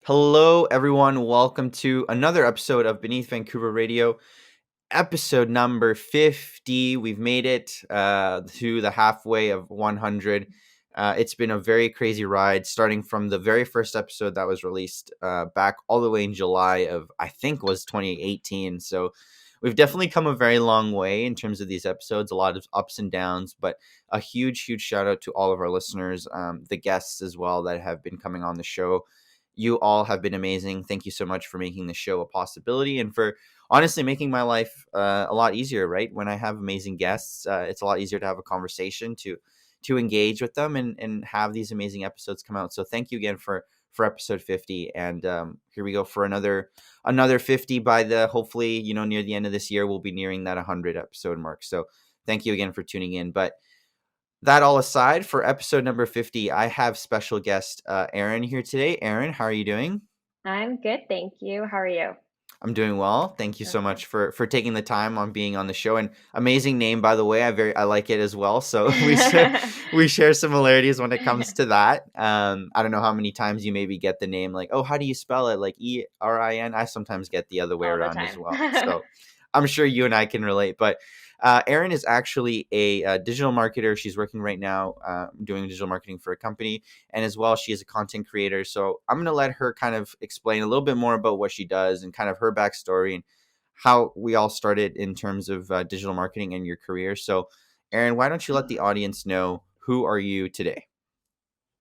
Hello, everyone. Welcome to another episode of Beneath Vancouver Radio, episode number 50. We've made it to the halfway of 100. It's been a very crazy ride, starting from the very first episode that was released back all the way in July of, I think, was 2018. So we've definitely come a very long way in terms of these episodes, a lot of ups and downs, but a huge, huge shout out to all of our listeners, the guests as well that have been coming on the show. You all have been amazing. Thank you so much for making the show a possibility and for honestly making my life a lot easier, right? When I have amazing guests, it's a lot easier to have a conversation, to engage with them and have these amazing episodes come out. So thank you again for episode 50. And here we go for another 50 by the hopefully, near the end of this year, we'll be nearing that 100 episode mark. So thank you again for tuning in. But that all aside, for episode number 50, I have special guest Erin here today. Erin, how are you doing? I'm good, thank you. How are you? I'm doing well. Thank you so Okay. much for taking the time on being on the show. And amazing name, by the way. I like it as well. So we share similarities when it comes to that. I don't know how many times you maybe get the name like, oh, how do you spell it? Like Erin. I sometimes get the other way All the around as time. well. So I'm sure you and I can relate. But Erin is actually a digital marketer. She's working right now doing digital marketing for a company. And as well, she is a content creator. So I'm going to let her kind of explain a little bit more about what she does and kind of her backstory and how we all started in terms of digital marketing and your career. So, Erin, why don't you let the audience know who are you today?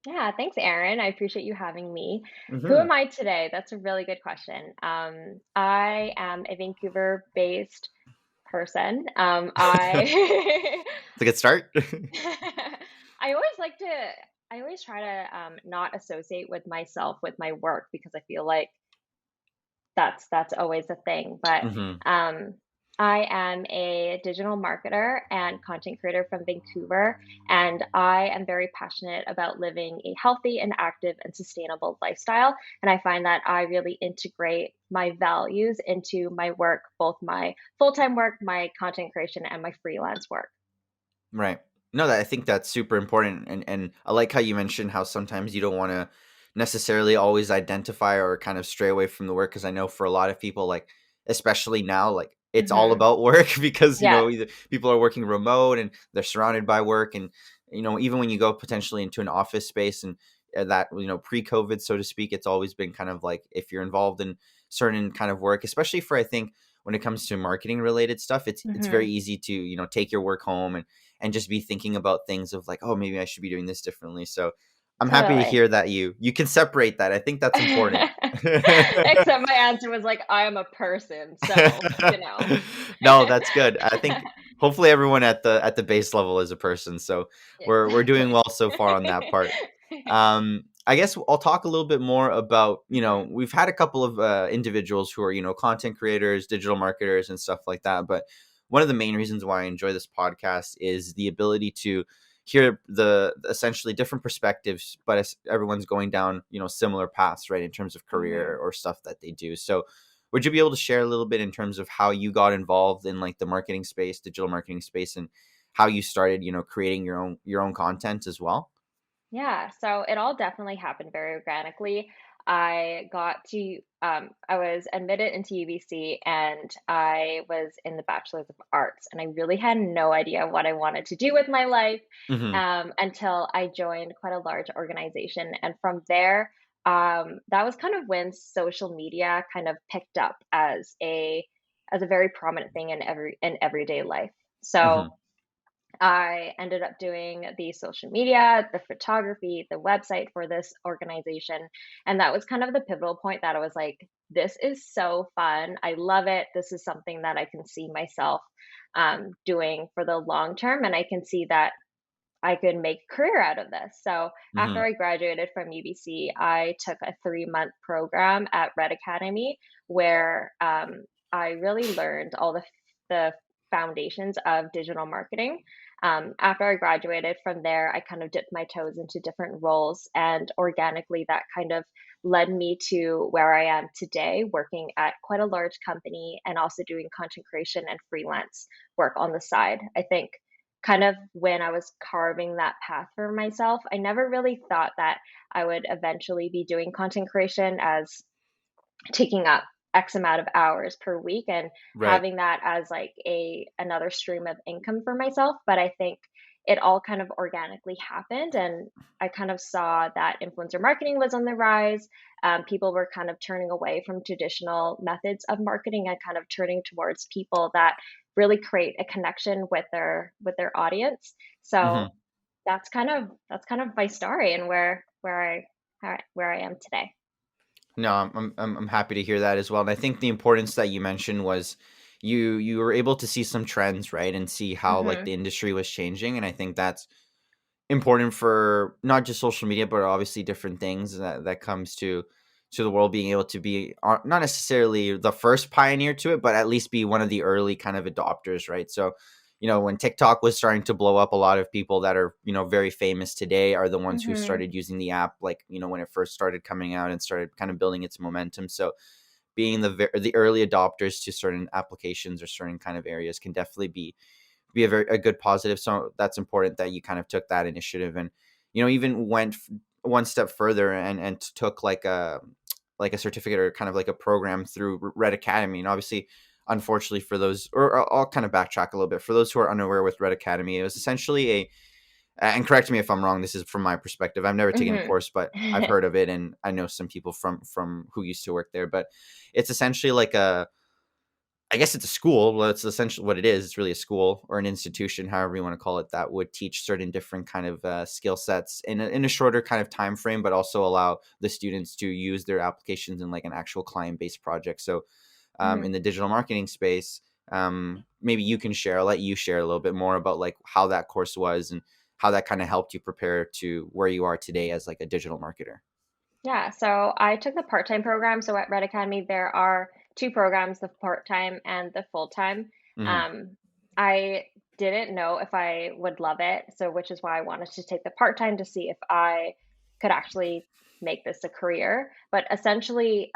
Yeah, thanks, Erin. I appreciate you having me. Who Mm-hmm. am I today? That's a really good question. I am a Vancouver-based person. I It's a good start. I always like to I always try to not associate with myself with my work because I feel like that's always a thing. But Mm-hmm. um, I am a digital marketer and content creator from Vancouver, and I am very passionate about living a healthy and active and sustainable lifestyle. And I find that I really integrate my values into my work, both my full time work, my content creation, and my freelance work. Right. No, that I think that's super important, and I like how you mentioned how sometimes you don't want to necessarily always identify or kind of stray away from the work because I know for a lot of people, like especially now, like it's all Hmm. about work because Yes. either people are working remote and they're surrounded by work, and even when you go potentially into an office space and that pre-COVID, so to speak, it's always been kind of like if you're involved in certain kind of work, especially for I think when it comes to marketing related stuff, it's very Hmm. easy to take your work home and just be thinking about things of like, oh, maybe I should be doing this differently. So I'm happy to Totally. hear that you can separate that. I think that's important. Except my answer was like, I am a person, so. No, that's good. I think hopefully everyone at the base level is a person. So we're doing Exactly. well so far on that part. I guess I'll talk a little bit more about, Mhm, we've had a couple of individuals who are, content creators, digital marketers, and stuff like that. But one of the main reasons why I enjoy this podcast is the ability to hear the essentially different perspectives, but everyone's going down, similar paths, right, in terms of career mhm. or stuff that they do. So would you be able to share a little bit in terms of how you got involved in like the marketing space, digital marketing space, and how you started, creating your own content as well? Yeah, so it all definitely happened very organically. I was admitted into UBC and I was in the Bachelor's of Arts, and I really had no idea what I wanted to do with my life Hmm. until I joined quite a large organization. And from there, that was kind of when social media kind of picked up as a very prominent thing in everyday life. So Hmm. I ended up doing the social media, the photography, the website for this organization. And that was kind of the pivotal point that I was like, this is so fun. I love it. This is something that I can see myself doing for the long term. And I can see that I could make a career out of this. So after Hmm. I graduated from UBC, I took a 3 month program at Red Academy where I really learned all the foundations of digital marketing. After I graduated from there, I kind of dipped my toes into different roles, and organically, that kind of led me to where I am today, working at quite a large company and also doing content creation and freelance work on the side. I think kind of when I was carving that path for myself, I never really thought that I would eventually be doing content creation as taking up X amount of hours per week and Right. having that as like a another stream of income for myself. But I think it all kind of organically happened, and I kind of saw that influencer marketing was on the rise. People were kind of turning away from traditional methods of marketing and kind of turning towards people that really create a connection with their audience. So Hmm. that's kind of my story and where I am today. No, I'm happy to hear that as well. And I think the importance that you mentioned was you were able to see some trends, right, and see how like Hmm. the industry was changing. And I think that's important for not just social media, but obviously different things that comes to the world being able to be not necessarily the first pioneer to it, but at least be one of the early kind of adopters, right? So, when TikTok was starting to blow up, a lot of people that are very famous today are the ones who Hmm. started using the app, like when it first started coming out and started kind of building its momentum. So, being the early adopters to certain applications or certain kind of areas can definitely be a good positive. So that's important that you kind of took that initiative and even went one step further and took like a certificate or kind of like a program through Red Academy. And obviously, unfortunately for those, or I'll kind of backtrack a little bit for those who are unaware with Red Academy, it was essentially and correct me if I'm wrong. This is from my perspective. I've never taken a Mhm. course, but I've heard of it, and I know some people from who used to work there. But it's essentially like I guess it's a school. Well, it's essentially what it is. It's really a school or an institution, however you want to call it, that would teach certain different kind of skill sets in a shorter kind of time frame, but also allow the students to use their applications in like an actual client based project. So, in Mhm. the digital marketing space, maybe you can share. I'll let you share a little bit more about like how that course was and how that kind of helped you prepare to where you are today as like a digital marketer. Yeah, so I took the part-time program. So at Red Academy, there are two programs, the part-time and the full-time. Hmm. Um, I didn't know if I would love it, so which is why I wanted to take the part-time to see if I could actually make this a career. But essentially,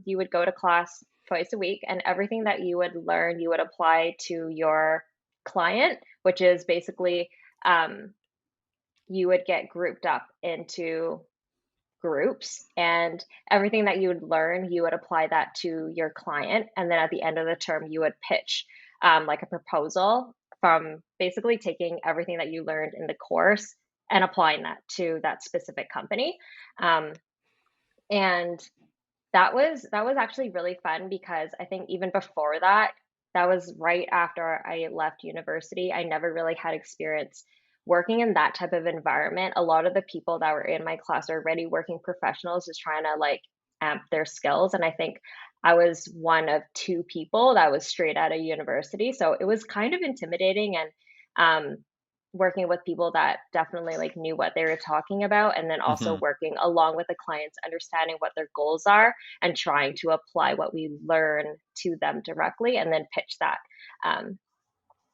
you would go to class twice a week, and everything that you would learn, you would apply to your client, which is basically um, you would get grouped up into groups, and everything that you would learn, you would apply that to your client. And then at the end of the term, you would pitch like a proposal from basically taking everything that you learned in the course and applying that to that specific company. Um, and that was actually really fun because I think even before that, that was right after I left university. I never really had experience working in that type of environment. A lot of the people that were in my class are already working professionals just trying to like amp their skills. And I think I was one of two people that was straight out of university. So it was kind of intimidating and working with people that definitely like knew what they were talking about, and then also Hmm. working along with the clients understanding what their goals are and trying to apply what we learn to them directly and then pitch that. Um,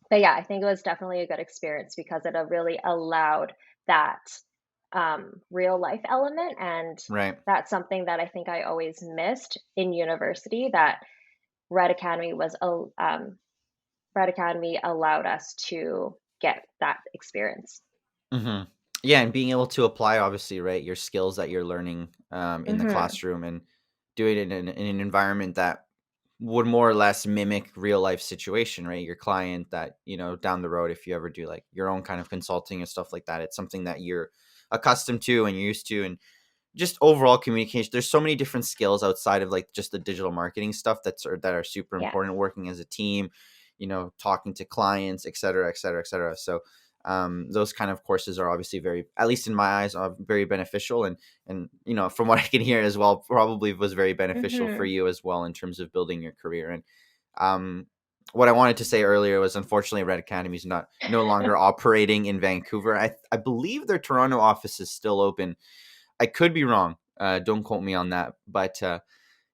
but yeah, I think it was definitely a good experience because it really allowed that real life element. And Right. that's something that I think I always missed in university, that Red Academy was Red Academy allowed us to get that experience. Hmm. Yeah, and being able to apply, obviously, right, your skills that you're learning in the Hmm. classroom and do it in an environment that would more or less mimic real life situation, right? Your client that down the road, if you ever do like your own kind of consulting and stuff like that, it's something that you're accustomed to and you're used to, and just overall communication. There's so many different skills outside of like just the digital marketing stuff that are super Yeah. important. Working as a team, talking to clients, et cetera, et cetera, et cetera. So those kind of courses are obviously very, at least in my eyes, are very beneficial. And from what I can hear as well, probably was very beneficial for Hmm. you as well in terms of building your career. And um, what I wanted to say earlier was, unfortunately, Red Academy is no longer operating in Vancouver. I believe their Toronto office is still open. I could be wrong. Don't quote me on that. But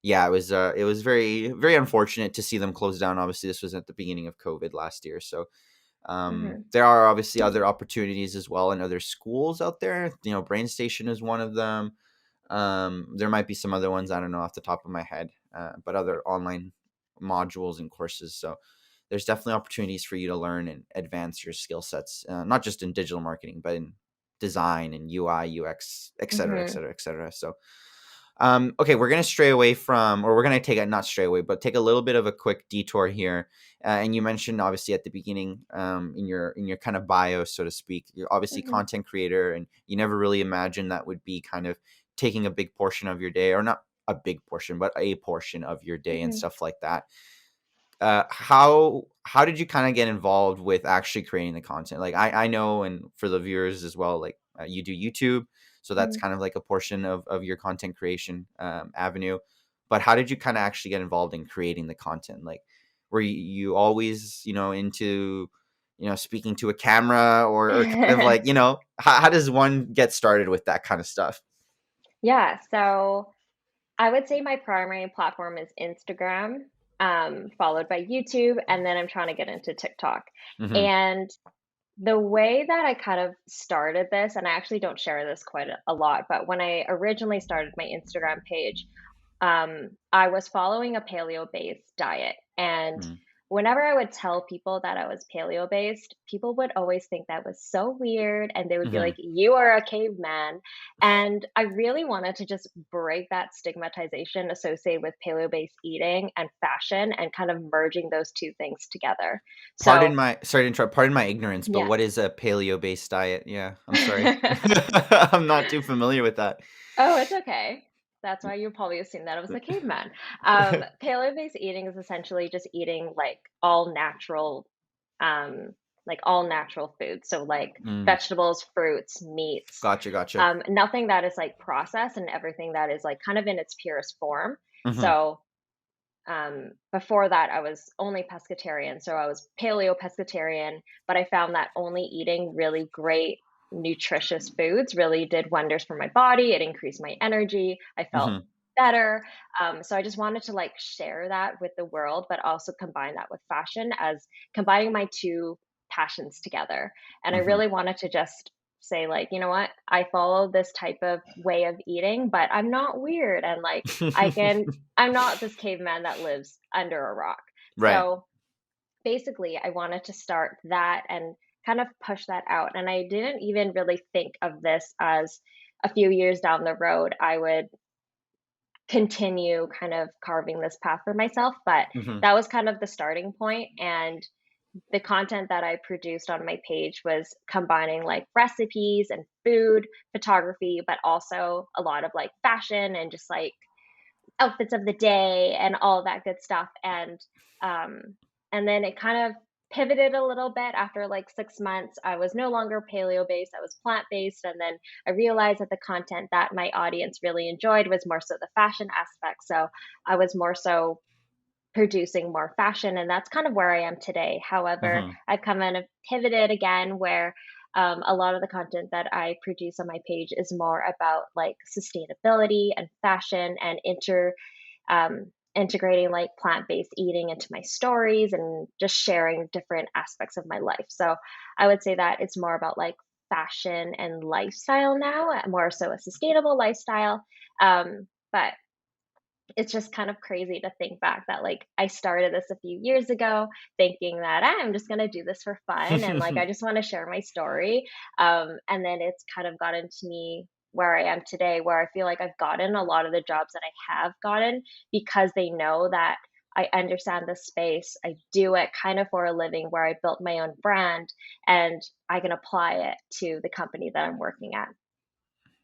yeah, it was very very unfortunate to see them close down. Obviously, this was at the beginning of COVID last year, so Hmm. there are obviously other opportunities as well in other schools out there. Brain Station is one of them. There might be some other ones I don't know off the top of my head, but other online modules and courses. So there's definitely opportunities for you to learn and advance your skill sets, not just in digital marketing, but in design and UI, UX, et cetera, et Mhm. cetera, et cetera. So, okay, we're gonna stray away from, or we're gonna take a not stray away, but take a little bit of a quick detour here. And you mentioned obviously at the beginning, in your kind of bio, so to speak, you're obviously Mhm. content creator, and you never really imagined that would be kind of taking a big portion of your day, or not a big portion, but a portion of your day and Mhm. stuff like that. How did you kind of get involved with actually creating the content? Like I know, and for the viewers as well, like you do YouTube, so that's Mhm. kind of like a portion of your content creation avenue. But how did you kind of actually get involved in creating the content? Like, were you always, into, speaking to a camera, or kind of like, how does one get started with that kind of stuff? Yeah, so I would say my primary platform is Instagram, followed by YouTube, and then I'm trying to get into TikTok. Hmm. And the way that I kind of started this, and I actually don't share this quite a lot, but when I originally started my Instagram page, I was following a paleo-based diet, and whenever I would tell people that I was paleo-based, people would always think that was so weird, and they would be Hmm. like, "You are a caveman." And I really wanted to just break that stigmatization associated with paleo-based eating and fashion and kind of merging those two things together. So, Pardon my sorry to interrupt, pardon my ignorance, but yeah. what is a paleo-based diet? Yeah, I'm sorry. I'm not too familiar with that. Oh, it's okay. That's why you probably assumed that I was a caveman. Paleo-based eating is essentially just eating like all natural foods. So like Mm, vegetables, fruits, meats, gotcha, gotcha. nothing that is like processed and everything that is like kind of in its purest form. Mhm, So before that, I was only pescatarian. So I was paleo pescatarian, but I found that only eating really great, nutritious foods really did wonders for my body. It increased my energy. I felt mhm, better. So I just wanted to like share that with the world, but also combine that with fashion as combining my two passions together. And I mhm. really wanted to just say like, you know what? I follow this type of way of eating, but I'm not weird and like I can I'm not this caveman that lives under a rock. Right. So basically, I wanted to start that and kind of push that out. And I didn't even really think of this as a few years down the road, I would continue kind of carving this path for myself. But Mhm, that was kind of the starting point. And the content that I produced on my page was combining like recipes and food, photography, but also a lot of like fashion and just like outfits of the day and all of that good stuff. Um, and then it kind of pivoted a little bit after like 6 months. I was no longer paleo based, I was plant based. And then I realized that the content that my audience really enjoyed was more so the fashion aspect. So I was more so producing more fashion, and that's kind of where I am today. However, mhm, I've kind of pivoted again where a lot of the content that I produce on my page is more about like sustainability and fashion and integrating like plant-based eating into my stories and just sharing different aspects of my life. So I would say that it's more about like fashion and lifestyle now, more so a sustainable lifestyle. But it's just kind of crazy to think back that like I started this a few years ago thinking that I'm just going to do this for fun and like I just want to share my story. And then it's kind of gotten to me where I am today, where I feel like I've gotten a lot of the jobs that I have gotten because they know that I understand the space. I do it kind of for a living where I built my own brand and I can apply it to the company that I'm working at.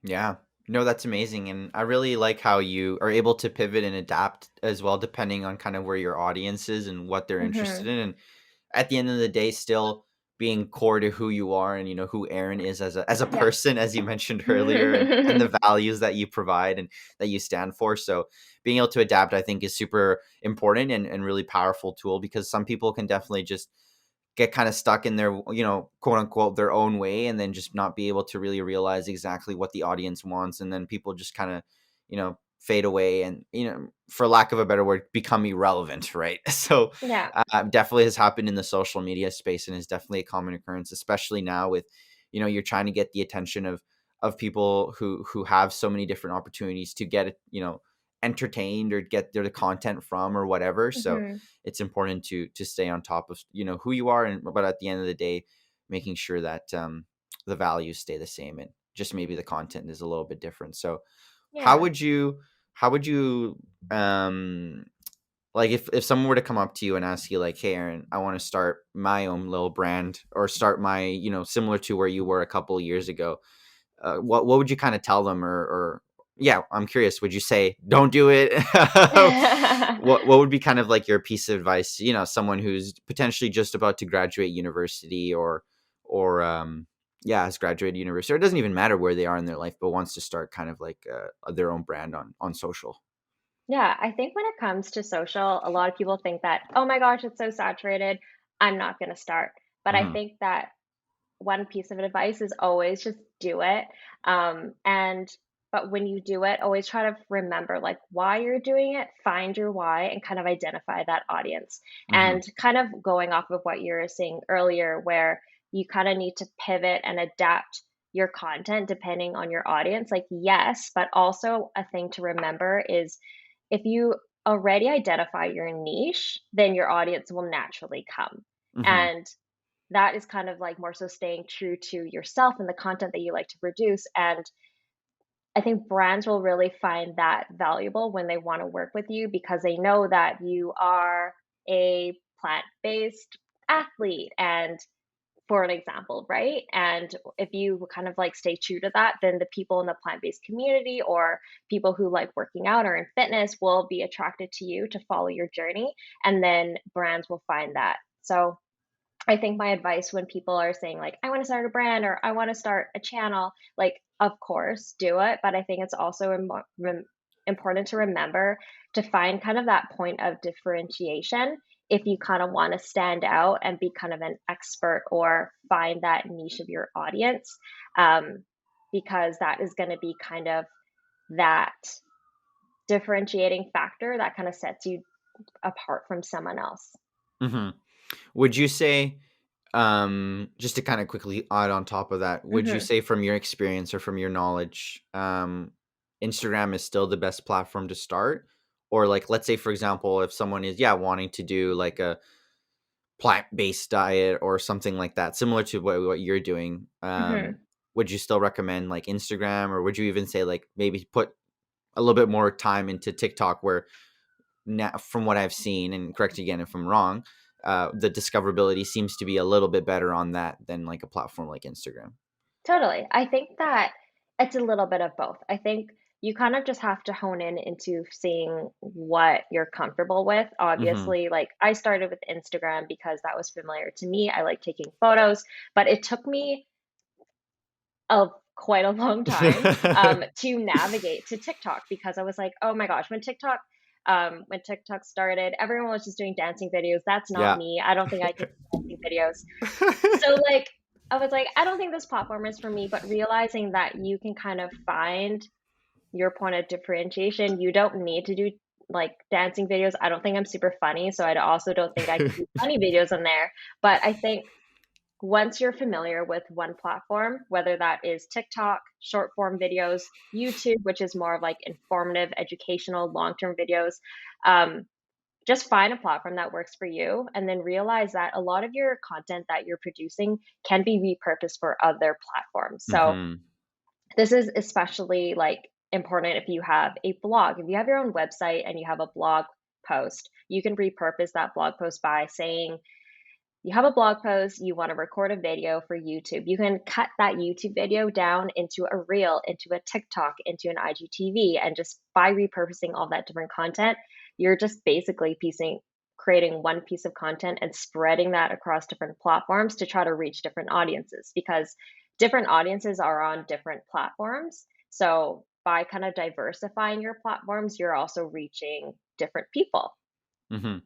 Yeah. No, that's amazing, and I really like how you are able to pivot and adapt as well, depending on kind of where your audience is and what they're interested Hmm. in, and at the end of the day, still being core to who you are and who Aaron is as a Yeah. person, as you mentioned earlier, and the values that you provide and that you stand for. So being able to adapt, I think, is super important and really powerful tool, because some people can definitely just get kind of stuck in their, quote unquote, their own way, and then just not be able to really realize exactly what the audience wants. And then people just kind of, fade away and, for lack of a better word, become irrelevant. Right. So Yeah. definitely has happened in the social media space, and is definitely a common occurrence, especially now with, you're trying to get the attention of people who have so many different opportunities to get, entertained or get their content from or whatever. So Hmm. it's important to stay on top of, who you are, and but at the end of the day, making sure that the values stay the same, and just maybe the content is a little bit different. So how Yeah. would you how would you um like, if someone were to come up to you and ask you like, "Hey, Aaron, I want to start my own little brand, or start my, similar to where you were a couple of years ago," what would you kind of tell them, or yeah, I'm curious. Would you say don't do it? What would be kind of like your piece of advice? Someone who's potentially just about to graduate university, or yeah, has graduated university, or it doesn't even matter where they are in their life, but wants to start kind of like their own brand on social. Yeah, I think when it comes to social, a lot of people think that, oh my gosh, it's so saturated. I'm not going to start. But I Hmm. think that one piece of advice is always just do it. And but when you do it, always try to remember like why you're doing it, find your why, and kind of identify that audience. Hmm. And kind of going off of what you were saying earlier, where you kind of need to pivot and adapt your content depending on your audience. Like, yes, but also a thing to remember is if you already identify your niche, then your audience will naturally come. Hmm. And that is kind of like more so staying true to yourself and the content that you like to produce. And I think brands will really find that valuable when they want to work with you because they know that you are a plant based athlete. And for an example, right? And if you kind of like stay true to that, then the people in the plant based community or people who like working out or in fitness will be attracted to you to follow your journey. And then brands will find that. So I think my advice when people are saying like, I want to start a brand or I want to start a channel, like, of course, do it. But I think it's also important to remember to find kind of that point of differentiation if you kind of want to stand out and be kind of an expert or find that niche of your audience, um, because that is going to be kind of that differentiating factor that kind of sets you apart from someone else. Hmm. Would you say, just to kind of quickly add on top of that, would you Hmm. say from your experience or from your knowledge, Instagram is still the best platform to start? Or like, let's say, for example, if someone is, yeah, wanting to do like a plant-based diet or something like that, similar to what you're doing, Hmm. would you still recommend like Instagram, or would you even say like maybe put a little bit more time into TikTok, where now, from what I've seen, and correct again if I'm wrong, the discoverability seems to be a little bit better on that than like a platform like Instagram. Totally. I think that it's a little bit of both. I think you kind of just have to hone in into seeing what you're comfortable with. Hmm. Obviously, like I started with Instagram because that was familiar to me. I like taking photos, but it took me a quite a long time to navigate to TikTok because I was like, oh my gosh, when TikTok started, everyone was just doing dancing videos. That's not Yeah. me. I don't think I can do dancing videos. So, like, I was like, I don't think this platform is for me, but realizing that you can kind of find your point of differentiation, you don't need to do like dancing videos. I don't think I'm super funny, so I also don't think I can do funny videos on there. But I think once you're familiar with one platform, whether that is TikTok, short form videos, YouTube, which is more of like informative, educational, long term videos, um, just find a platform that works for you and then realize that a lot of your content that you're producing can be repurposed for other platforms. So Hmm. this is especially like important if you have a blog. If you have your own website and you have a blog post, you can repurpose that blog post by saying you have a blog post, you want to record a video for YouTube. You can cut that YouTube video down into a reel, into a TikTok, into an IGTV, and just by repurposing all that different content, you're just basically creating one piece of content and spreading that across different platforms to try to reach different audiences because different audiences are on different platforms. So by kind of diversifying your platforms, you're also reaching different people. Hmm.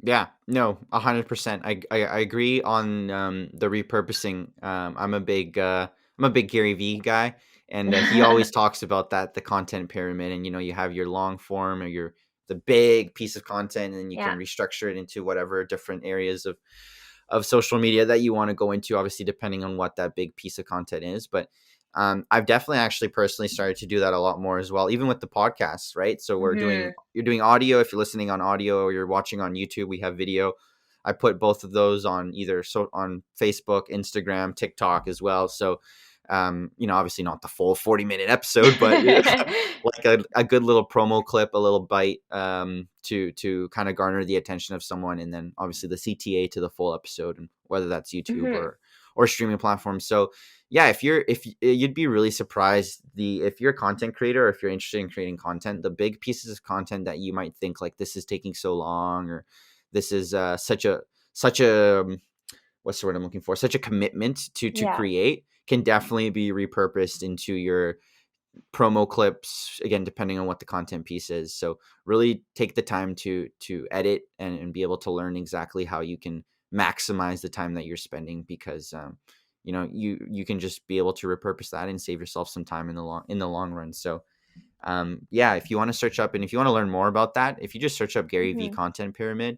Yeah, no, 100%. I agree on the repurposing. I'm a big Gary V guy, and he always talks about that, the content pyramid, and you have your long form or your the big piece of content, and you Yeah. can restructure it into whatever different areas of social media that you want to go into. Obviously, depending on what that big piece of content is, but I've definitely actually personally started to do that a lot more as well, even with the podcasts, right? So Hmm. you're doing audio. If you're listening on audio or you're watching on YouTube, we have video. I put both of those on on Facebook, Instagram, TikTok as well. So, obviously not the full 40-minute episode, but like a good little promo clip, a little bite, to kind of garner the attention of someone, and then obviously the CTA to the full episode, and whether that's YouTube Hmm. or streaming platforms. So yeah, if you'd be really surprised, if you're a content creator, or if you're interested in creating content, the big pieces of content that you might think like this is taking so long, or this is such a what's the word I'm looking for? Such a commitment to Yeah. create, can definitely be repurposed into your promo clips, again, depending on what the content piece is. So really take the time to edit and be able to learn exactly how you can maximize the time that you're spending, because you can just be able to repurpose that and save yourself some time in the long run. So yeah, if you want to search up, and if you want to learn more about that, if you just search up Gary V Hmm. content pyramid,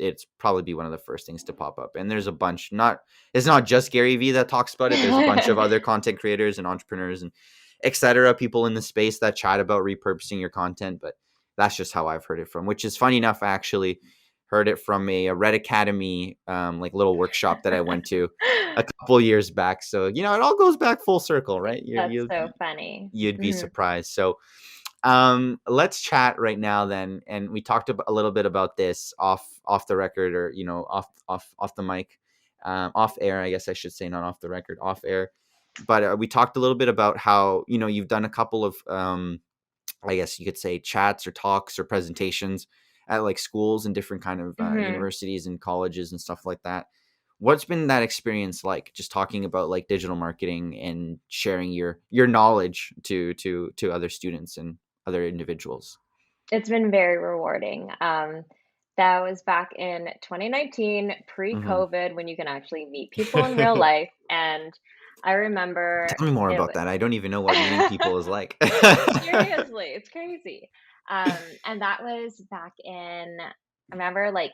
it's probably be one of the first things to pop up. And there's a bunch, not it's not just Gary V that talks about it. There's a bunch of other content creators and entrepreneurs and etc. people in the space that chat about repurposing your content. But that's just how I've heard it from, which is funny enough. I actually heard it from a Red Academy like little workshop that I went to a couple years back. So it all goes back full circle, right? That's so funny. You'd be Hmm. surprised. So let's chat right now then, and we talked a little bit about this off the record, or off the mic, off air, I guess I should say, not off the record, off air. But we talked a little bit about how you've done a couple of I guess you could say chats or talks or presentations at like schools and different kind of Hmm. universities and colleges and stuff like that. What's been that experience like, just talking about like digital marketing and sharing your knowledge to other students and other individuals? It's been very rewarding. That was back in 2019, Hmm. pre-COVID, when you can actually meet people in real life. And I remember Tell me more it. about that. I don't even know what meeting people is like. Seriously, it's crazy. And that was back in, I remember like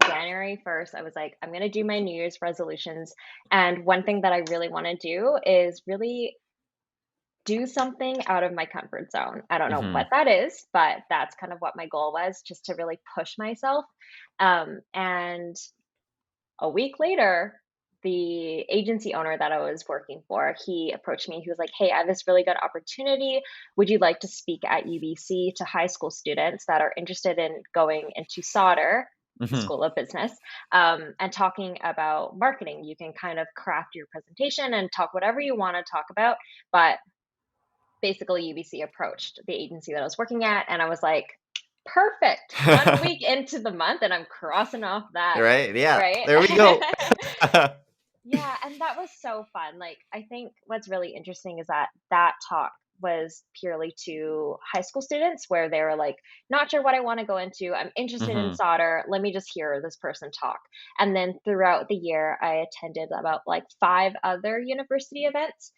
January 1st, I was like, I'm gonna do my New Year's resolutions. And one thing that I really want to do is really do something out of my comfort zone. I don't know what Hmm. that is, but that's kind of what my goal was, just to really push myself. And a week later, the agency owner that I was working for, he approached me. He was like, "Hey, I have this really good opportunity. Would you like to speak at UBC to high school students that are interested in going into solder, the Hmm. School of Business, and talking about marketing? You can kind of craft your presentation and talk whatever you want to talk about, but basically UBC approached the agency that I was working at, and I was like, perfect. 1 week into the month, and I'm crossing off that, Right? Yeah. right? There we go. Yeah, and that was so fun. Like, I think what's really interesting is that that talk was purely to high school students, where they were like, not sure what I want to go into. I'm interested in Hmm. solder. Let me just hear this person talk. And then throughout the year, I attended about like five other university events.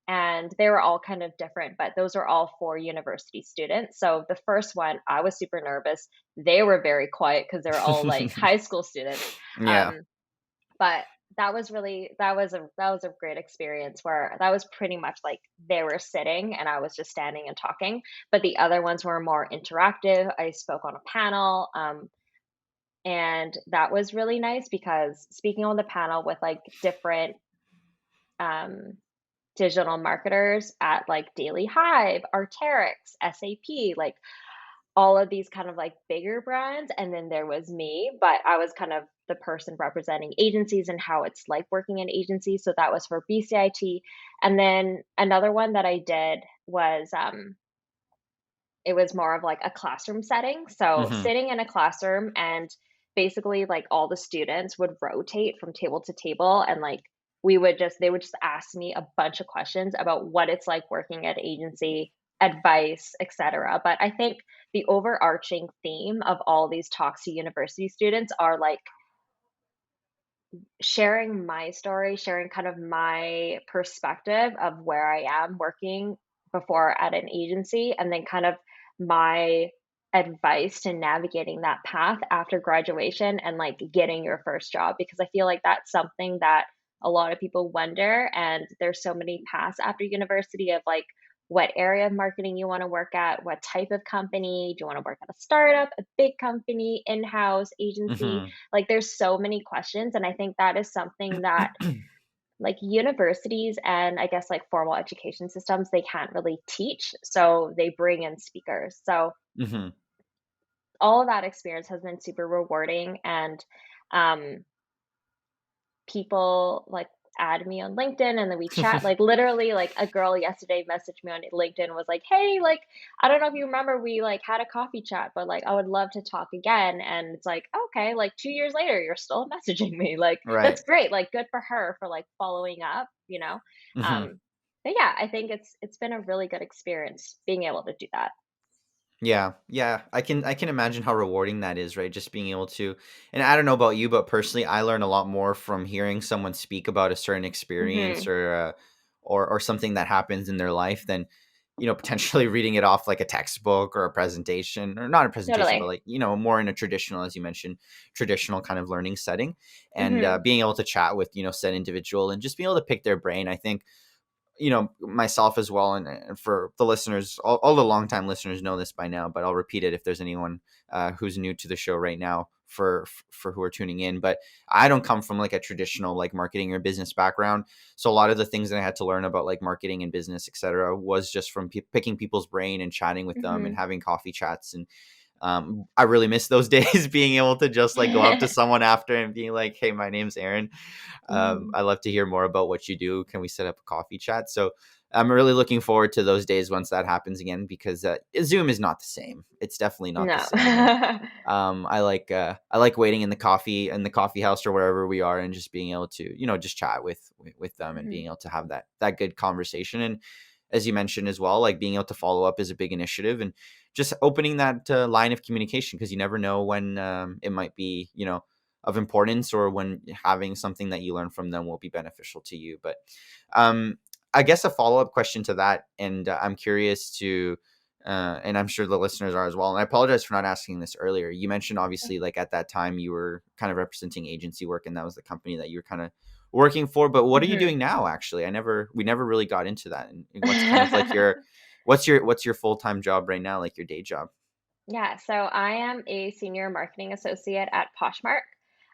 And they were all kind of different, but those are all for university students. So the first one, I was super nervous. They were very quiet because they're all like high school students. Yeah. Um, but that was a great experience, where that was pretty much like they were sitting and I was just standing and talking. But the other ones were more interactive. I spoke on a panel, and that was really nice, because speaking on the panel with like different um, digital marketers at like Daily Hive, Arterix, SAP, like all of these kind of like bigger brands. And then there was me, but I was kind of the person representing agencies and how it's like working in agencies. So that was for BCIT. And then another one that I did was it was more of like a classroom setting. So Hmm. sitting in a classroom, and basically like all the students would rotate from table to table, and like they would just ask me a bunch of questions about what it's like working at agency, advice, etc. But I think the overarching theme of all these talks to university students are like sharing my story, sharing kind of my perspective of where I am working before at an agency, and then kind of my advice to navigating that path after graduation and like getting your first job. Because I feel like that's something that a lot of people wonder. And there's so many paths after university of like what area of marketing you want to work at, what type of company. Do you want to work at a startup, a big company, in-house agency? Mhm. Like there's so many questions. And I think that is something that like universities and I guess like formal education systems, they can't really teach. So they bring in speakers. So Mhm. all of that experience has been super rewarding. And um, people like add me on LinkedIn and then we chat. Like literally, like a girl yesterday messaged me on LinkedIn was like, "Hey, like I don't know if you remember we like had a coffee chat, but like I would love to talk again." And it's like, okay, like 2 years later, you're still messaging me. Like Right. that's great. Like good for her for like following up, you know. Mhm. Um, but yeah, I think it's been a really good experience being able to do that. Yeah, yeah, I can imagine how rewarding that is, right? Just being able to, and I don't know about you, but personally, I learn a lot more from hearing someone speak about a certain experience Hmm. or something that happens in their life than, potentially reading it off like a textbook or a presentation, or not a presentation, but Totally. like, more in a traditional, as you mentioned, traditional kind of learning setting, and Hmm. being able to chat with, said individual and just being able to pick their brain. I think myself as well, and for the listeners, all the longtime listeners know this by now, but I'll repeat it if there's anyone who's new to the show right now, for who are tuning in. But I don't come from like a traditional like marketing or business background, so a lot of the things that I had to learn about like marketing and business, etc., was just from picking people's brain and chatting with them and Hmm. having coffee chats. And I really miss those days, being able to just like go up to someone after and being like, "Hey, my name's Aaron. Hmm. I love to hear more about what you do. Can we set up a coffee chat?" So I'm really looking forward to those days once that happens again, because Zoom is not the same. It's definitely not the No. same. And I like waiting in the coffee house or wherever we are, and just being able to just chat with them, and Hmm. being able to have that good conversation. And as you mentioned as well, like being able to follow up is a big initiative, and just opening that line of communication, because you never know when it might be of importance, or when having something that you learn from them will be beneficial to you. But um, I guess a follow up question to that, and I'm curious to. And I'm sure the listeners are as well. And I apologize for not asking this earlier. You mentioned obviously, like at that time, you were kind of representing agency work, and that was the company that you were kind of working for. But what are you Hmm. doing now? Actually, we never really got into that. And what's kind of like what's your full time job right now, like your day job? Yeah, so I am a senior marketing associate at Poshmark.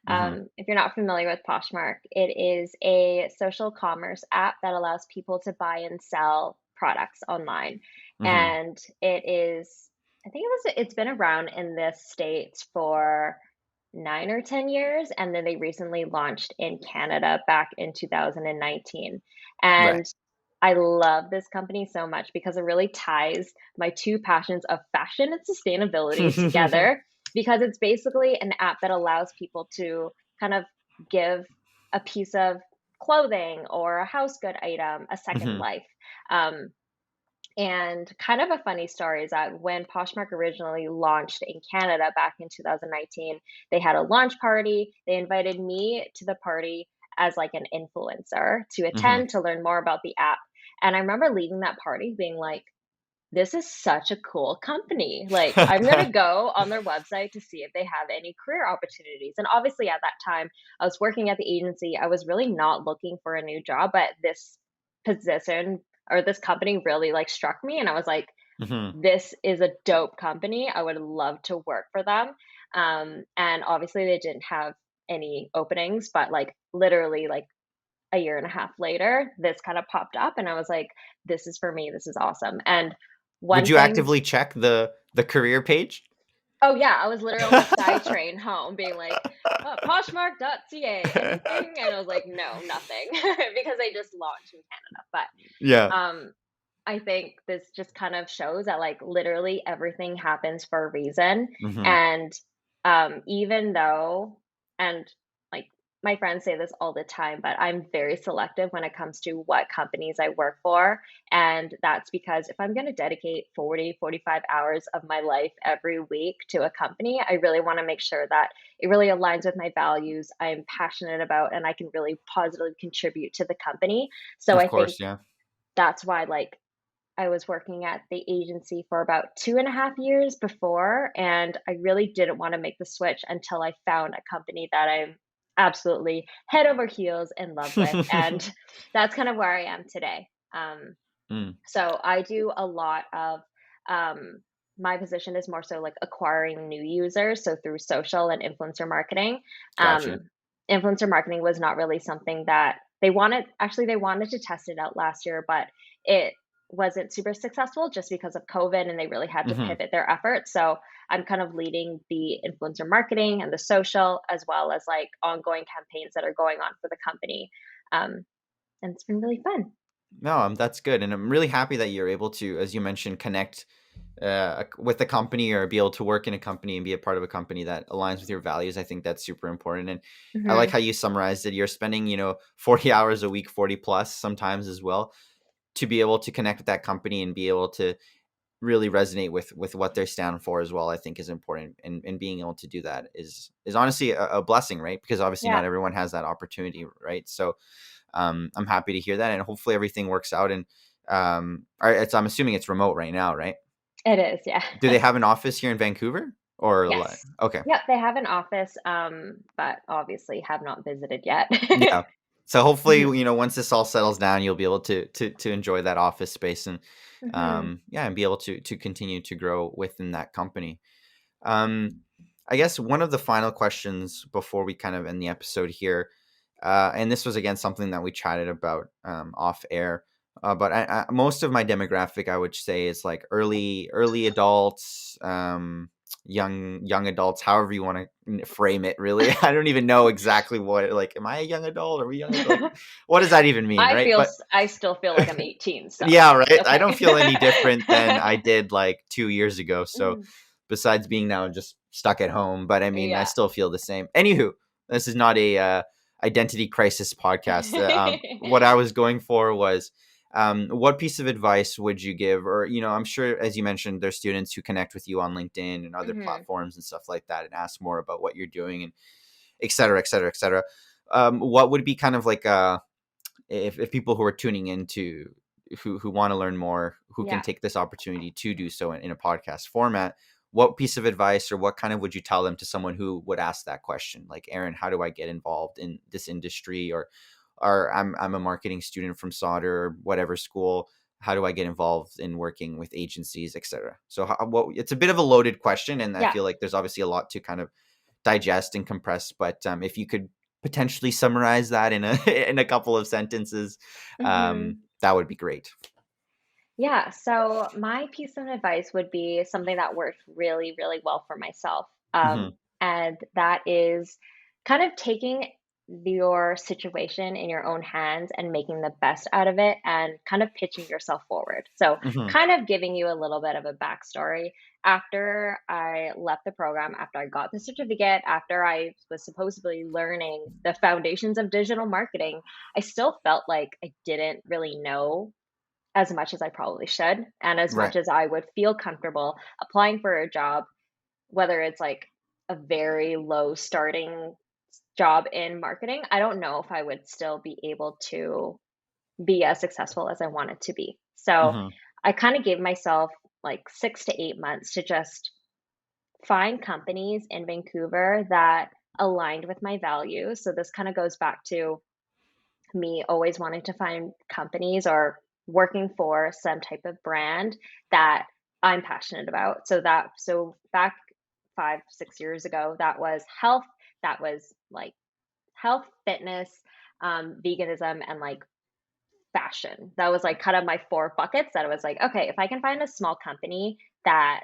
Mm-hmm. If you're not familiar with Poshmark, it is a social commerce app that allows people to buy and sell products online. Mm-hmm. And I think it's been around in the States for 9 or 10 years. And then they recently launched in Canada back in 2019. Right. And I love this company so much because it really ties my two passions of fashion and sustainability together, because it's basically an app that allows people to kind of give a piece of clothing or a house good item a second Mm-hmm. life. Um, and kind of a funny story is that when Poshmark originally launched in Canada back in 2019, they had a launch party. They invited me to the party as like an influencer to Mm-hmm. attend to learn more about the app. And I remember leaving that party being like, this is such a cool company. Like, I'm going to go on their website to see if they have any career opportunities. And obviously, at that time, I was working at the agency. I was really not looking for a new job, but this position or this company really like struck me. And I was like, Mm-hmm. this is a dope company. I would love to work for them. And obviously, they didn't have any openings, but like literally, like a year and a half later, this kind of popped up, and I was like, this is for me. This is awesome. And Would one you thing, actively check the career page? oh yeah, I was literally on the SkyTrain home being like, Poshmark.ca, anything? And I was like, no, nothing, because they just launched in Canada. Yeah. But I think this just kind of shows that like literally everything happens for a reason. Mm-hmm. And even though, and like my friends say this all the time, but I'm very selective when it comes to what companies I work for. And that's because if I'm going to dedicate 40, 45 hours of my life every week to a company, I really want to make sure that it really aligns with my values, I'm passionate about, and I can really positively contribute to the company. So Of I think course, yeah. that's why like I was working at the agency for about 2.5 years before, and I really didn't want to make the switch until I found a company that I'm absolutely head over heels in love with, and that's kind of where I am today. Um, Mm, so I do a lot of um, my position is more so like acquiring new users, so through social and influencer marketing. gotcha. Influencer marketing was not really something that they wanted. Actually, they wanted to test it out last year, but it wasn't super successful just because of COVID, and they really had to Hmm. pivot their efforts. So I'm kind of leading the influencer marketing and the social, as well as like ongoing campaigns that are going on for the company. Um, and it's been really fun. No, that's good, and I'm really happy that you're able to, as you mentioned, connect with a company or be able to work in a company and be a part of a company that aligns with your values. I think that's super important. And I like Hmm. how you summarized it. You're spending, 40 hours a week, 40 plus sometimes as well, to be able to connect with that company and be able to really resonate with what they stand for as well, I think is important. And being able to do that is honestly a blessing, right? Because obviously Yeah, not everyone has that opportunity, right? So I'm happy to hear that, and hopefully everything works out. And I'm assuming it's remote right now, right? it is. Yeah. Do they have an office here in Vancouver or like Yes. okay. Yep, they have an office, but obviously have not visited yet. Yeah. So hopefully, Mhm, once this all settles down, you'll be able to enjoy that office space and mhm, yeah, and be able to continue to grow within that company. Um I guess one of the final questions before we kind of end the episode here, and this was again something that we chatted about off air. But most of my demographic, I would say, is like early adults, young adults, however you want to frame it. Really, I don't even know exactly what. Like, am I a young adult? Are we young adult? Like, mhm. what does that even mean, right? But I still feel like I'm 18, so yeah, it's right. I don't okay. feel any different than I did like 2 years ago. So, Mhm. besides being now just stuck at home, but I mean, I Yeah. still feel the same. Anywho, this is not a identity crisis podcast. What I was going for was, what piece of advice would you give? Or, I'm sure, as you mentioned, there's students who connect with you on LinkedIn and other Mhm. platforms and stuff like that and ask more about what you're doing and et cetera, et cetera, et cetera. What would be kind of like if people who are tuning into who want to learn more, who can Yeah. take this opportunity to do so in a podcast format, what piece of advice or what kind of would you tell them to someone who would ask that question, like, Aaron, how do I get involved in this industry? Or I'm a marketing student from Sauder or whatever school, how do I get involved in working with agencies, etc.? So it's a bit of a loaded question, and I Yeah. feel like there's obviously a lot to kind of digest and compress. But if you could potentially summarize that in a in a couple of sentences, Mhm. that would be great. Yeah, so my piece of advice would be something that worked really, really well for myself. Hmm. And that is kind of taking your situation in your own hands and making the best out of it and kind of pitching yourself forward. So, Hmm. kind of giving you a little bit of a backstory. After I left the program, after I got the certificate, after I was supposedly learning the foundations of digital marketing, I still felt like I didn't really know as much as I probably should, and as Right. much as I would feel comfortable applying for a job, whether it's like a very low starting job in marketing, I don't know if I would still be able to be as successful as I wanted to be. So Hmm. I kind of gave myself like 6 to 8 months to just find companies in Vancouver that aligned with my values. So this kind of goes back to me always wanting to find companies or working for some type of brand that I'm passionate about. So back 5, 6 years ago, that was health, that was like health, fitness, veganism, and like fashion. That was like kind of my four buckets that I was like, okay, if I can find a small company that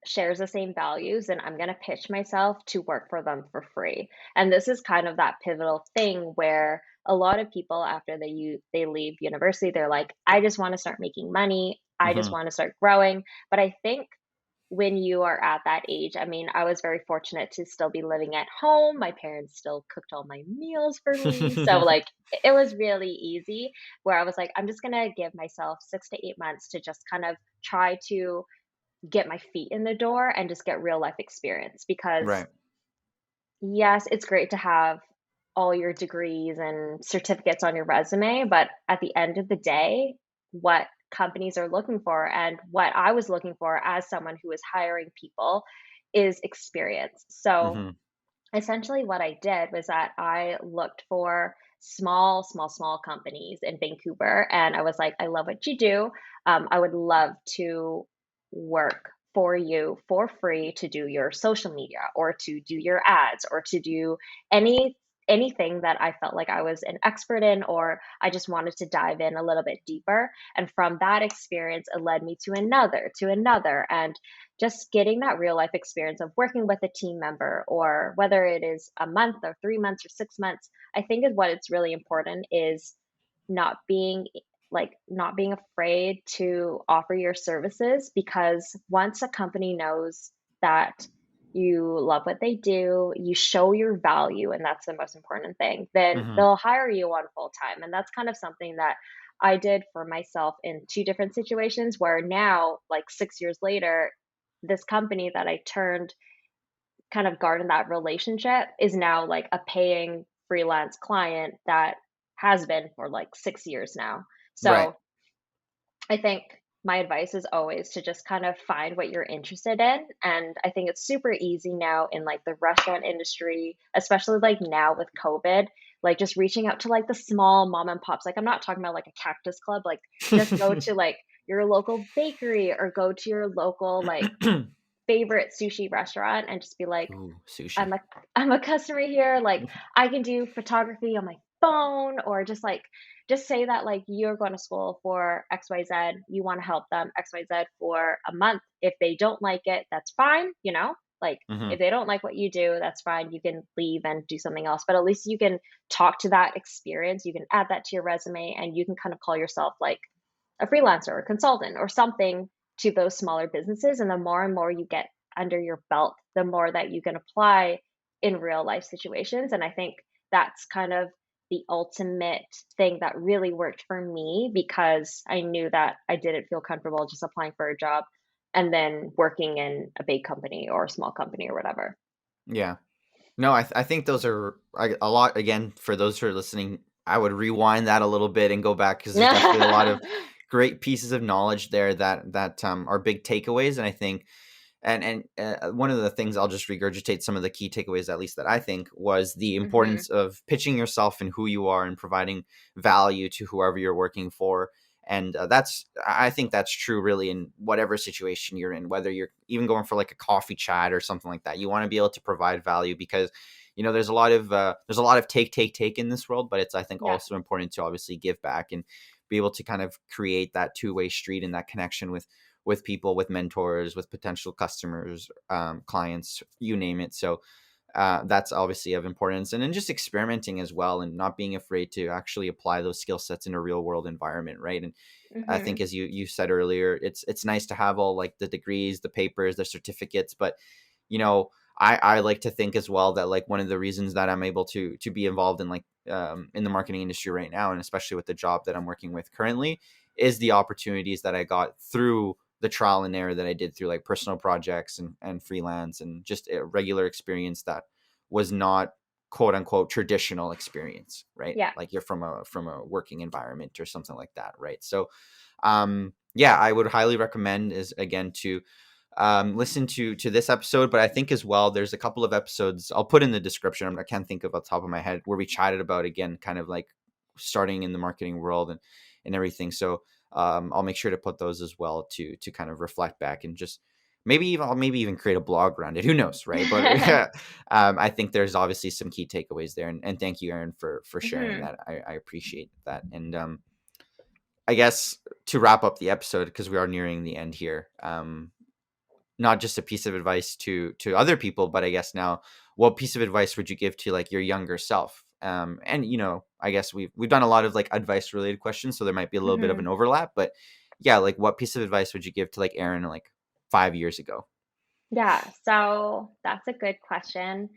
shares the same values, then I'm going to pitch myself to work for them for free. And this is kind of that pivotal thing where a lot of people after they leave university, they're like, I just want to start making money. I just Hmm. want to start growing. But I think when you are at that age, I mean, I was very fortunate to still be living at home. My parents still cooked all my meals for me. So like it was really easy where I was like, I'm just going to give myself 6 to 8 months to just kind of try to get my feet in the door and just get real life experience because Right. yes, it's great to have all your degrees and certificates on your resume, but at the end of the day, what companies are looking for and what I was looking for as someone who is hiring people is experience. So Hmm. essentially what I did was that I looked for small companies in Vancouver, and I was like, I love what you do. I would love to work for you for free to do your social media or to do your ads or to do any anything that I felt like I was an expert in, or I just wanted to dive in a little bit deeper. And from that experience, it led me to another, and just getting that real life experience of working with a team member, or whether it is a month or 3 months or 6 months, I think is what it's really important is not being not being afraid to offer your services, because once a company knows that you love what they do, you show your value, and that's the most important thing, then Hmm. they'll hire you on full time. And that's kind of something that I did for myself in two different situations, where now, like 6 years later, this company that I turned kind of garnered that relationship is now like a paying freelance client that has been for like 6 years now. Right. So I think my advice is always to just kind of find what you're interested in. And I think it's super easy now in like the restaurant industry, especially like now with COVID, like just reaching out to like the small mom and pops. Like I'm not talking about like a cactus club, like just go to like your local bakery or go to your local like favorite sushi restaurant and just be like, Ooh, I'm sushi. a I'm a customer here, like, I can do photography on my phone, or just, like, just say that, like, you're going to school for XYZ, you wanna help them XYZ for a month. If they don't like it, that's fine, you know? Like, Hmm. if they don't like what you do, that's fine, you can leave and do something else, but at least you can talk to that experience, you can add that to your resume, and you can kind of call yourself, like, a freelancer or consultant or something to those smaller businesses. And the more and more you get under your belt, the more that you can apply in real life situations. And I think that's kind of the ultimate thing that really worked for me, because I knew that I didn't feel comfortable just applying for a job and then working in a big company or a small company or whatever. Yeah. No, I think those are a lot. Again, for those who are listening, I would rewind that a little bit and go back because there's definitely a lot of great pieces of knowledge there that are big takeaways. And I think and one of the things I'll just regurgitate some of the key takeaways, at least that I think, was the Hmm. importance of pitching yourself and who you are and providing value to whoever you're working for. And I think that's true really in whatever situation you're in, whether you're even going for like a coffee chat or something like that. You want to be able to provide value because there's a lot of take in this world, but it's I think Yeah. also important to obviously give back and be able to kind of create that two-way street and that connection with people, with mentors, with potential customers, clients, you name it. So that's obviously of importance, and then just experimenting as well, and not being afraid to actually apply those skill sets in a real world environment, right? And I think, Hmm. as you said earlier, it's nice to have all like the degrees, the papers, the certificates, but you know, I like to think as well that like one of the reasons that I'm able to be involved in like in the marketing industry right now, and especially with the job that I'm working with currently, is the opportunities that I got through the trial and error that I did through like personal projects and freelance and just a regular experience that was not quote unquote traditional experience, right? Yeah. Like you're from a working environment or something like that, right? So yeah, I would highly recommend is again to listen to this episode, but I think as well there's a couple of episodes I'll put in the description. I can't think of off the top of my head where we chatted about again, kind of like starting in the marketing world and everything. So I'll make sure to put those as well to kind of reflect back and just maybe even create a blog around it. Who knows, right? But yeah, I think there's obviously some key takeaways there, and thank you, Erin, for sharing Hmm. that. I appreciate that, and I guess to wrap up the episode because we are nearing the end here. Not just a piece of advice to other people, but I guess now, what piece of advice would you give to like your younger self? And I guess we've done a lot of like advice related questions, so there might be a little bit of an Hmm. overlap, but yeah, like what piece of advice would you give to like Aaron like 5 years ago? Yeah, so that's a good question.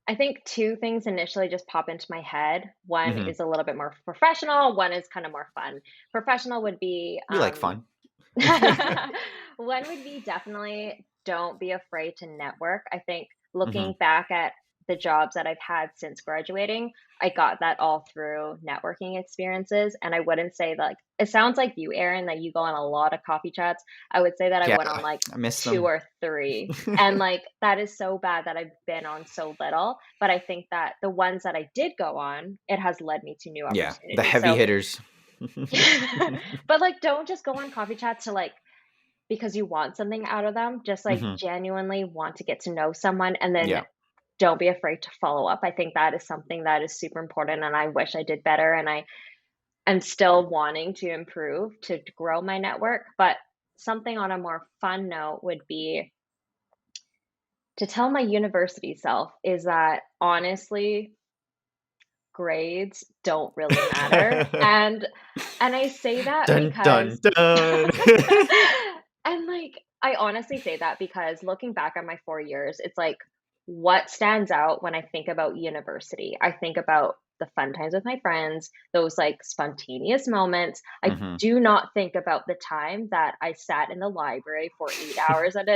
I think two things initially just pop into my head. One Hmm. is a little bit more professional, one is kind of more fun. Professional would be We like fun. one would be definitely don't be afraid to network. I think Hmm. looking back at the jobs that I've had since graduating, I got that all through networking experiences. And I wouldn't say like it sounds like you, Erin, that you go on a lot of coffee chats. I would say that I Yeah, went on like I miss two them. or three. And like that is so bad that I've been on so little. But I think that the ones that I did go on, it has led me to new Yeah, the opportunities. heavy So hitters. but like don't just go on coffee chats to like because you want something out of them, just like Hmm. genuinely want to get to know someone and then Yeah. don't be afraid to follow up. I think that is something that is super important and I wish I did better and I am still wanting to improve to grow my network, but something on a more fun note would be to tell my university self is that honestly grades don't really matter and I say that Dun dun because dun. and, like, I honestly say that because looking back at my 4 years, it's like, what stands out when I think about university? I think about the fun times with my friends, those, like, spontaneous moments. I Hmm. do not think about the time that I sat in the library for 8 hours at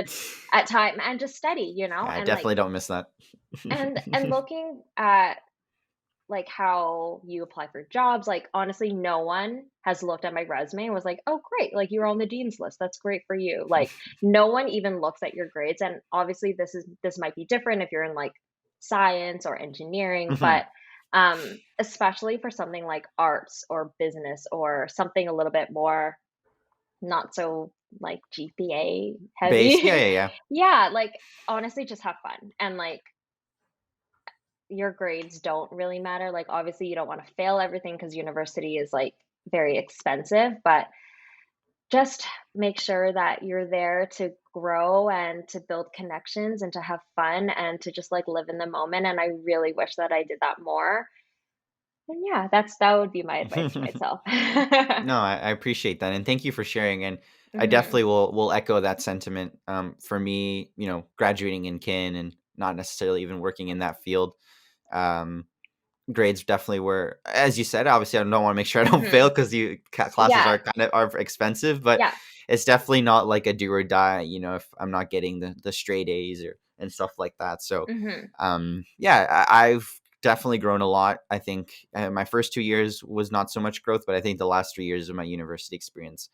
time and just study, you know? Yeah, I And, like definitely don't miss that. and looking at like how you apply for jobs. Like honestly, no one has looked at my resume and was like, "Oh, great! Like you're on the dean's list. That's great for you." Like no one even looks at your grades. And obviously, this might be different if you're in like science or engineering, Hmm. but especially for something like arts or business or something a little bit more not so like GPA Base. Yeah, heavy. yeah, yeah. Yeah, like honestly, just have fun and like your grades don't really matter. Like, obviously, you don't want to fail everything because university is like very expensive, but just make sure that you're there to grow and to build connections and to have fun and to just like live in the moment. And I really wish that I did that more. And yeah, that would be my advice to myself. No, I appreciate that, and thank you for sharing. And I Hmm. definitely will echo that sentiment. For me, graduating in kin and not necessarily even working in that field, um, grades definitely were, as you said. Obviously, I don't want to make sure I don't fail Hmm. because classes Yeah, are expensive, but yeah. it's definitely not like a do or die. If I'm not getting the straight A's or and stuff like that. So, Hmm. yeah, I've definitely grown a lot. I think my first 2 years was not so much growth, but I think the last 3 years of my university experience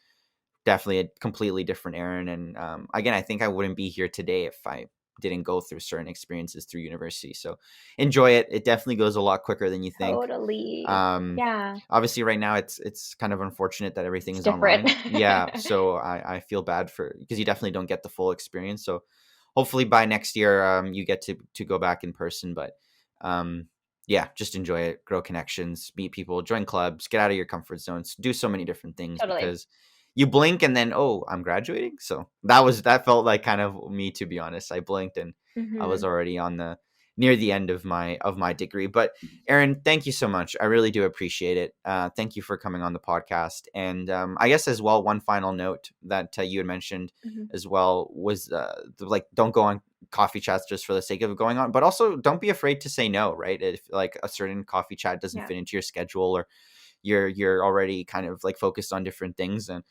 definitely a completely different Aaron. And again, I think I wouldn't be here today if I didn't go through certain experiences through university. So enjoy it. It definitely goes a lot quicker than you think. Totally. Um, Yeah, Obviously, right now it's kind of unfortunate that everything it's is different. online. Yeah, so I feel bad for because you definitely don't get the full experience. So hopefully by next year, you get to go back in person. But um, yeah, just enjoy it, grow connections, meet people, join clubs, get out of your comfort zones, do so many different things Totally. because you blink and then I'm graduating. So that felt like kind of me, to be honest. I blinked and I was Hmm. already on the near the end of my degree. But Erin, thank you so much. I really do appreciate it. Thank you for coming on the podcast. And I guess as well, one final note that you had mentioned Hmm. as well was like don't go on coffee chats just for the sake of going on, but also don't be afraid to say no. Right? If like a certain coffee chat doesn't Yeah. fit into your schedule or you're already kind of like focused on different things and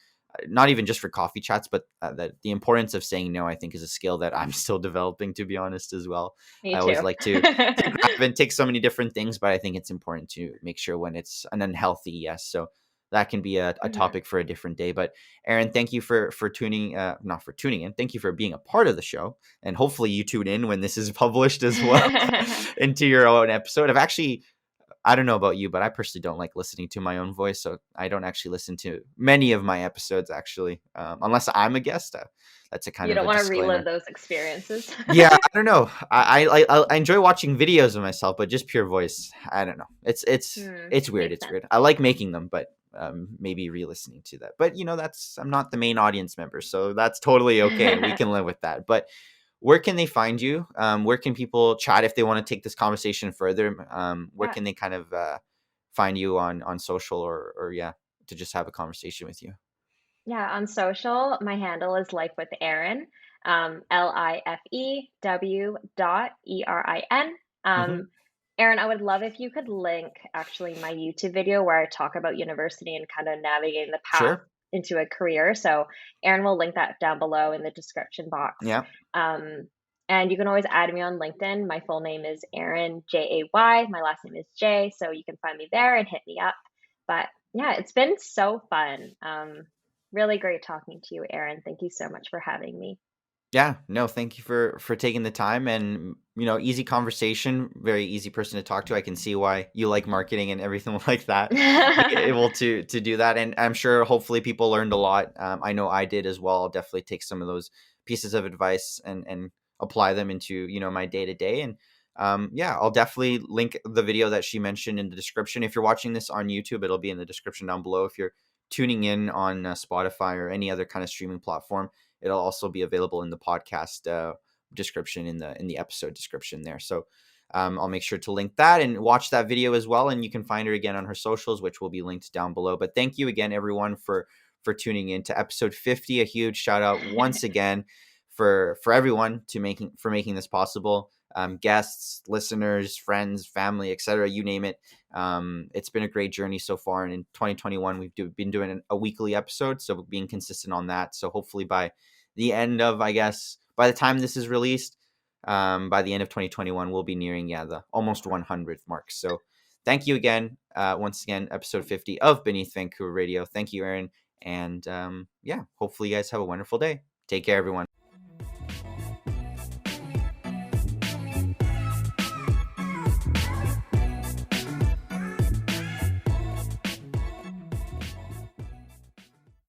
not even just for coffee chats, but that the importance of saying no, I think, is a skill that I'm still developing, to be honest, as well. Me I always too. like to grab and take so many different things, but I think it's important to make sure when it's an unhealthy yes. So that can be a Mhm. topic for a different day. But Erin, thank you for tuning, not for tuning in. Thank you for being a part of the show, and hopefully you tune in when this is published as well into your own episode. I've actually I don't know about you, but I personally don't like listening to my own voice, so I don't actually listen to many of my episodes actually, unless I'm a guest. That's a kind You of don't a wanna relive disclaimer. those experiences. Yeah, I don't know. I enjoy watching videos of myself, but just pure voice, I don't know. Hmm, It's weird. makes It's sense. weird. I like making them, but maybe re-listening to that. But that's I'm not the main audience member, so that's totally okay. We can live with that. But where can they find you? Where can people chat if they want to take this conversation further? Where Yeah. can they kind of find you on social or yeah, to just have a conversation with you? Yeah, on social, my handle is Life with Erin, LIFEW.ERIN. Hmm. Erin, I would love if you could link actually my YouTube video where I talk about university and kind of navigating the path Sure. into a career. So Erin will link that down below in the description box. Yeah. Um, And you can always add me on LinkedIn. My full name is Erin Jay. My last name is Jay, so you can find me there and hit me up. But yeah, it's been so fun. Really great talking to you, Erin. Thank you so much for having me. Yeah, no, thank you for taking the time, and easy conversation, very easy person to talk to. I can see why you like marketing and everything like that. Being able to do that, and I'm sure hopefully people learned a lot. I know I did as well. I'll definitely take some of those pieces of advice and apply them into my day to day. And yeah, I'll definitely link the video that she mentioned in the description. If you're watching this on YouTube, it'll be in the description down below. If you're tuning in on Spotify or any other kind of streaming platform, it'll also be available in the podcast description, in the episode description there. So I'll make sure to link that and watch that video as well. And you can find her again on her socials, which will be linked down below. But thank you again, everyone, for tuning in to episode 50. A huge shout out once again for everyone for making this possible. Guests, listeners, friends, family, etc. You name it. It's been a great journey so far. And in 2021, we've been doing a weekly episode, so being consistent on that. So hopefully by the end of, I guess, by the time this is released, by the end of 2021, we'll be nearing, the almost 100th mark. So thank you again. Once again, episode 50 of Beneath Vancouver Radio. Thank you, Erin. And yeah, hopefully you guys have a wonderful day. Take care, everyone.